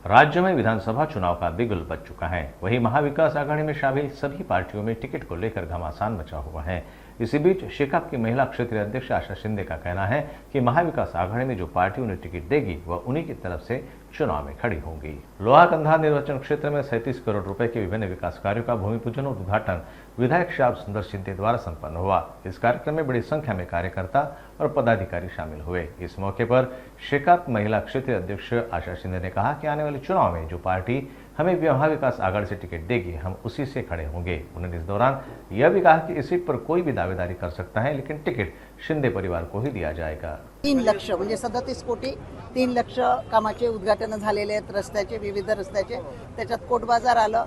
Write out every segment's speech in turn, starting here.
राज्य में विधानसभा चुनाव का बिगुल बज चुका है। वहीं महाविकास आघाड़ी में शामिल सभी पार्टियों में टिकट को लेकर घमासान मचा हुआ है। इसी बीच शेकाप की महिला क्षेत्रीय अध्यक्ष आशा शिंदे का कहना है कि महाविकास आघाड़ी में जो पार्टी उन्हें टिकट देगी वह उन्हीं की तरफ से चुनाव में खड़ी होंगी। लोहा कंधार निर्वाचन क्षेत्र में 37 करोड़ रुपए के विभिन्न विकास कार्यों का भूमि पूजन और उद्घाटन विधायक श्याम सुंदर शिंदे द्वारा संपन्न हुआ। इस कार्यक्रम में बड़ी संख्या में कार्यकर्ता और पदाधिकारी शामिल हुए। इस मौके पर शेकाप महिला क्षेत्रीय अध्यक्ष आशा शिंदे ने कहा कि आने वाले चुनाव में जो पार्टी हमें महाविकास आघाड़ी से टिकट देगी हम उसी से खड़े होंगे। उन्होंने इस दौरान यह भी कहा कि इस सीट पर कोई भी दावेदारी कर सकता है, लेकिन टिकट शिंदे परिवार को ही दिया जाएगा। 3 लक्ष म्हणजे 37 कोटी 3 लक्ष कामाचे उद्घाटन झालेले आहेत, रस्त्याचे, विविध रस्त्याचे। त्याच्यात कोट बाजार आलं,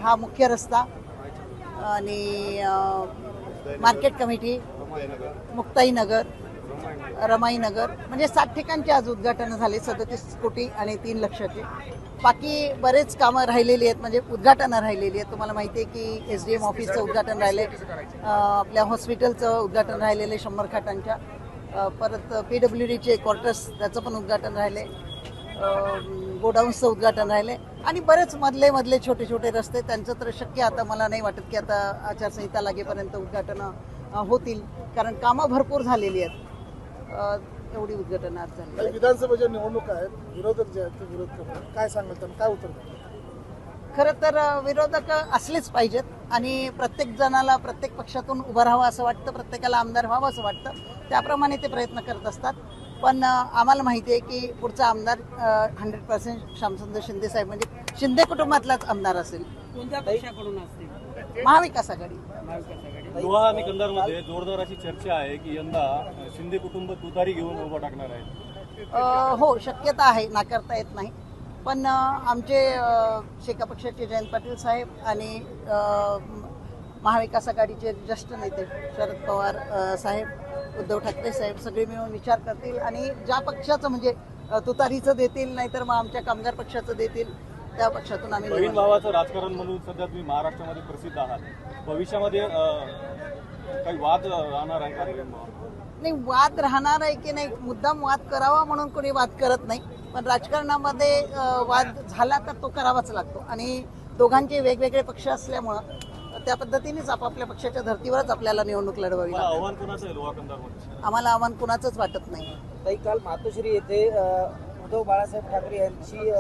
हा मुख्य रस्ता आणि मार्केट कमिटी, मुक्ताई नगर, रमाई नगर, म्हणजे 7 ठिकाणचे आज उद्घाटन झाले 37 कोटी आणि 3 लक्षाचे। बाकी बरेच कामं राहिलेली आहेत, म्हणजे उद्घाटनं राहिलेली आहेत। तुम्हाला माहिती आहे की SDM ऑफिसचं उद्घाटन राहिले, आपल्या हॉस्पिटलचं उद्घाटन राहिलेले 100 खाटांच्या, परत PWDचे क्वार्टर्स त्याचं पण उद्घाटन राहिले, गोडाऊन्सचं उद्घाटन राहिले आणि बरेच मधले छोटे छोटे रस्ते त्यांचं तर शक्य आता मला नाही वाटत की आता आचारसंहिता लागेपर्यंत उद्घाटनं होतील, कारण कामं भरपूर झालेली आहेत। एवढी उद्घाटन आज झाली। विधानसभेच्या निवडणुका आहेत, विरोधक जे आहेत ते विरोध करतात, काय सांगाल त्यांना, काय उत्तर द्याल? खरं तर विरोधक असलेच पाहिजेत आणि प्रत्येक जणाला प्रत्येक पक्षातून उभं राहावं असं वाटतं, प्रत्येकाला आमदार व्हावं असं वाटतं, त्याप्रमाणे ते प्रयत्न करत असतात। पण आम्हाला माहिती आहे की पुढचा आमदार 100% श्यामसुंदर शिंदे साहेब म्हणजे शिंदे कुटुंबातलाच आमदार असेल। कोणत्या पक्षाकडून असतील? महाविकास आघाडी। लोहा आणि कंधारमध्ये जोरदार अशी चर्चा आहे की यंदा शिंदे कुटुंब तुतारी घेऊन उभं टाकणार आहे। हो, शक्यता आहे, नाकारता येत नाही। पण आमचे शेका पक्षाचे जयंत पाटील साहेब आणि महाविकास आघाडीचे ज्येष्ठ नेते शरद पवार साहेब, उद्धव ठाकरे साहेब सगळे मिळून विचार करतील आणि ज्या पक्षाचं म्हणजे तुतारीचं देतील, नाहीतर मग आमच्या कामगार पक्षाचं देतील, त्या पक्षातून आम्ही बहीण भावाचं राजकारण म्हणून सध्या तुम्ही महाराष्ट्रामध्ये प्रसिद्ध आहात, भविष्यामध्ये काही वाद राहणार आहे का? नाही, वाद राहणार आहे की नाही, मुद्दाम वाद करावा म्हणून कोणी वाद करत नाही, पण राजकारणामध्ये वाद झाला तर तो करावाच लागतो आणि दोघांचे वेगवेगळे पक्ष असल्यामुळं त्या पद्धतीनेच आपापल्या पक्षाच्या धर्तीवरच आपल्याला निवडणूक लढवावी लागते। आव्हान कोणाचं आहे लोहा कंधारमध्ये? आम्हाला आव्हान कुणाचंच वाटत नाही। काही काल मातोश्री येथे उद्धव बाळासाहेब ठाकरे यांची